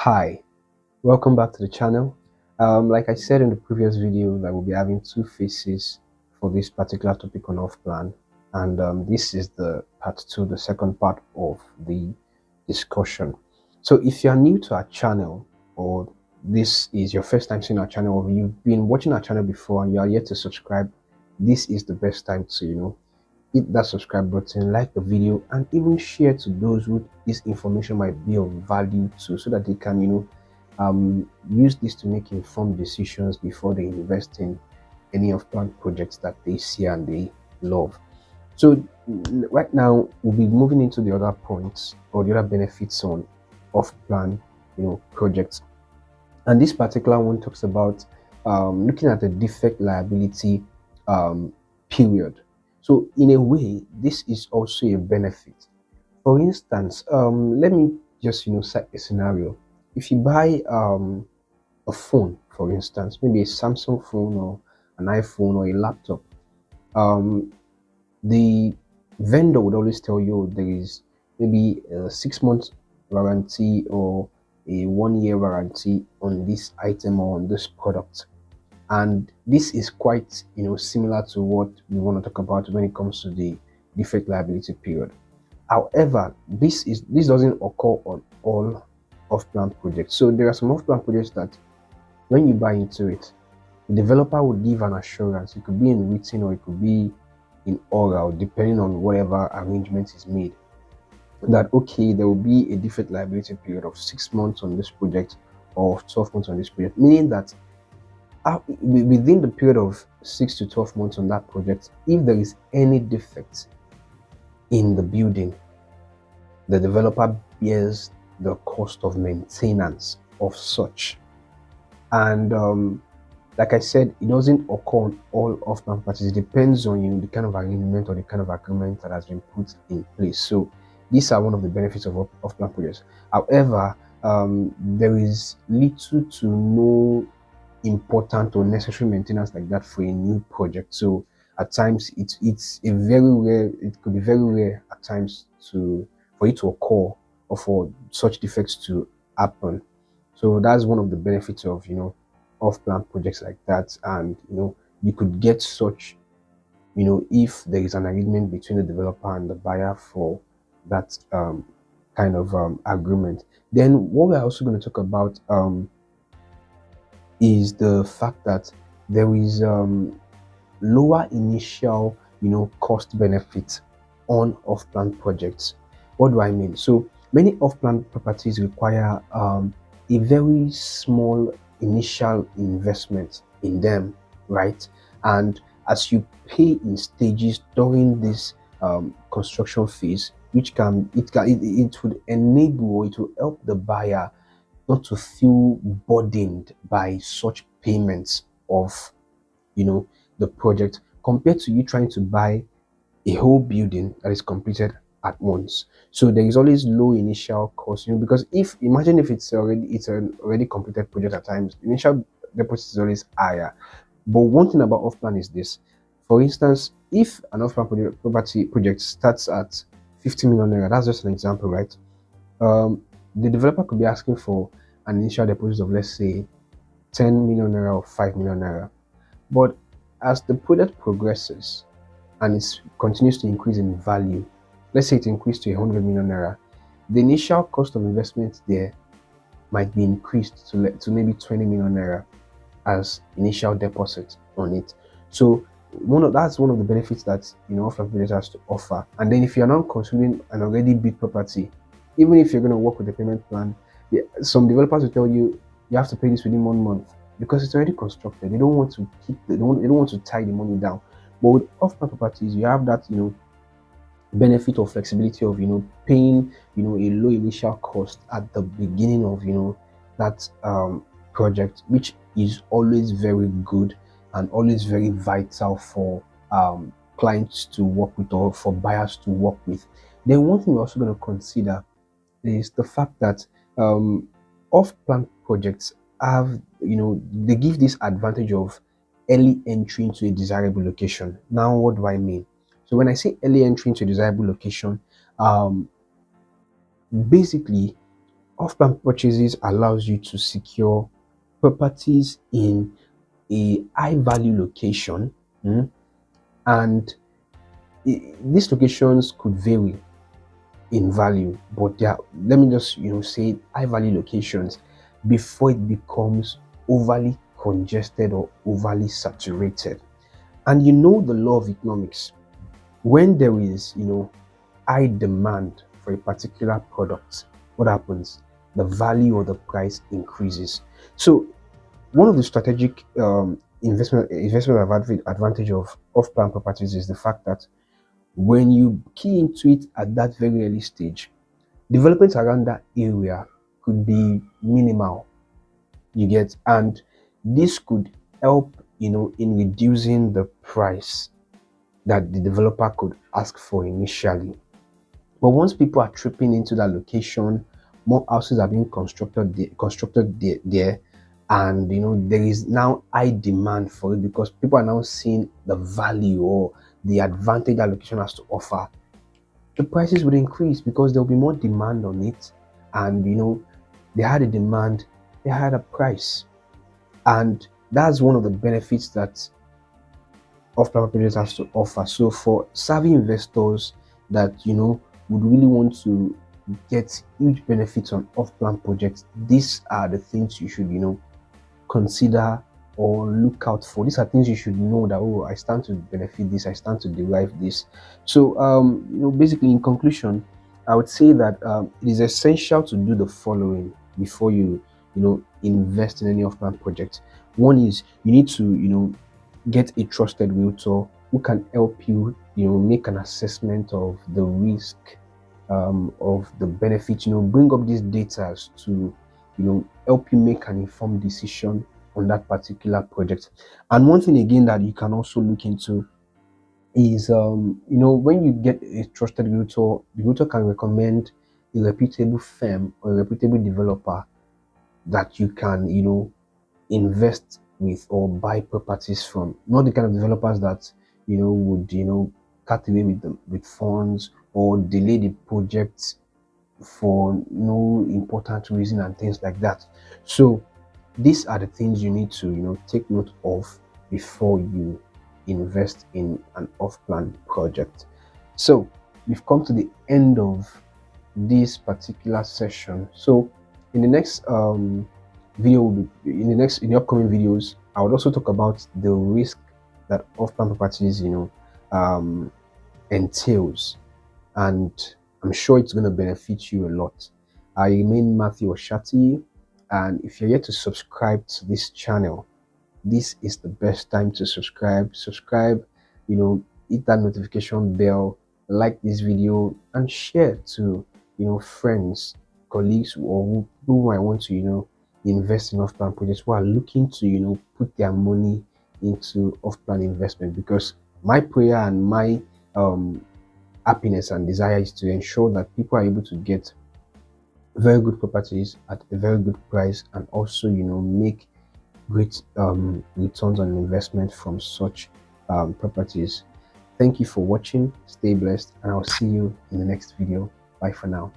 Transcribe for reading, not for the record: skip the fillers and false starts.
Hi, welcome back to the channel. Like I said in the previous video, that we'll be having two phases for this particular topic on off plan, and this is the part two, the second part of the discussion. So, if you are new to our channel, or this is your first time seeing our channel, or you've been watching our channel before and you are yet to subscribe, this is the best time to hit that subscribe button, like the video, and even share to those who this information might be of value to, so that they can use this to make informed decisions before they invest in any of plan projects that they see and they love. So right now we'll be moving into the other points or the other benefits on off plan projects, and this particular one talks about looking at the defect liability period. So in a way, this is also a benefit. For instance, let me just set a scenario. If you buy a phone, for instance, maybe a Samsung phone or an iPhone or a laptop, um, the vendor would always tell you there is maybe a 6 months warranty or a 1 year warranty on this item or on this product. And this is quite similar to what we want to talk about when it comes to the defect liability period. However, this doesn't occur on all off-plan projects. So there are some off-plan projects that when you buy into it, the developer will give an assurance. It could be in written or it could be in oral, depending on whatever arrangement is made, that okay, there will be a defect liability period of 6 months on this project or 12 months on this project, meaning that within the period of 6 to 12 months on that project, if there is any defect in the building, the developer bears the cost of maintenance of such. And like I said, it doesn't occur on all off-plan parties. It depends on the kind of arrangement or the kind of agreement that has been put in place. So these are one of the benefits of off-plan projects. However, there is little to no important or necessary maintenance like that for a new project. So at times it's a very rare, it could be very rare at times for it to occur or for such defects to happen. So that's one of the benefits of off-plan projects like that. And you could get such if there is an agreement between the developer and the buyer for that kind of agreement. Then what we're also going to talk about is the fact that there is lower initial cost benefit on off-plan projects. What do I mean? So many off-plan properties require a very small initial investment in them, right? And as you pay in stages during this construction phase, which it would enable, or it will help the buyer not to feel burdened by such payments of the project, compared to you trying to buy a whole building that is completed at once. So there is always low initial cost, because imagine if it's an already completed project. At times the initial deposit is always higher. But one thing about off plan is this: for instance, if an off plan property project starts at 50 million naira, that's just an example, right? The developer could be asking for an initial deposit of, let's say, 10 million naira or 5 million naira. But as the project progresses and it continues to increase in value, let's say it increased to 100 million naira, the initial cost of investment there might be increased to maybe 20 million naira as initial deposit on it. So that's one of the benefits that off-plan project has to offer. And then if you're not considering an already big property, even if you're going to work with the payment plan, some developers will tell you have to pay this within 1 month because it's already constructed. They don't want to they don't want to tie the money down. But with off-plan properties, you have that benefit or flexibility of paying a low initial cost at the beginning of that project, which is always very good and always very vital for clients to work with or for buyers to work with. Then one thing we're also going to consider is the fact that off-plan projects have they give this advantage of early entry into a desirable location. Now, what do I mean? So when I say early entry into a desirable location, basically Off-plan purchases allows you to secure properties in a high value location, and these locations could vary in value, but they are, let me just say, high value locations before it becomes overly congested or overly saturated. And you know the law of economics, when there is high demand for a particular product, what happens? The value or the price increases. So one of the strategic investment advantage of off-plan properties is the fact that when you key into it at that very early stage, development around that area could be minimal, you get, and this could help in reducing the price that the developer could ask for initially. But once people are tripping into that location, more houses are being constructed there, and there is now high demand for it because people are now seeing the value or the advantage that location has to offer. The prices would increase because there will be more demand on it, and they had a demand, they had a price, and that's one of the benefits that off-plan purchases has to offer. So for savvy investors that would really want to get huge benefits on off-plan projects, these are the things you should consider or look out for. These are things you should know that, oh, I stand to benefit this, I stand to derive this. So basically, in conclusion, I would say that it is essential to do the following before you invest in any off-plan project. One is you need to get a trusted realtor who can help you make an assessment of the risk, of the benefit, bring up these data to help you make an informed decision on that particular project. And one thing again that you can also look into is when you get a trusted realtor, the realtor can recommend a reputable firm or a reputable developer that you can invest with or buy properties from. Not the kind of developers that would cut away with funds or delay the projects for no important reason and things like that. So these are the things you need to take note of before you invest in an off-plan project. So we've come to the end of this particular session. So in the next video, in the upcoming videos, I would also talk about the risk that off-plan properties entails, and I'm sure it's going to benefit you a lot. I remain Matthew Oshati, and if you're yet to subscribe to this channel, this is the best time to subscribe. Hit that notification bell, like this video, and share to friends, colleagues, or who might want to invest in off-plan projects, who are looking to put their money into off-plan investment. Because my prayer and my happiness and desire is to ensure that people are able to get very good properties at a very good price, and also make great returns on investment from such properties. Thank you for watching. Stay blessed, and I'll see you in the next video. Bye for now.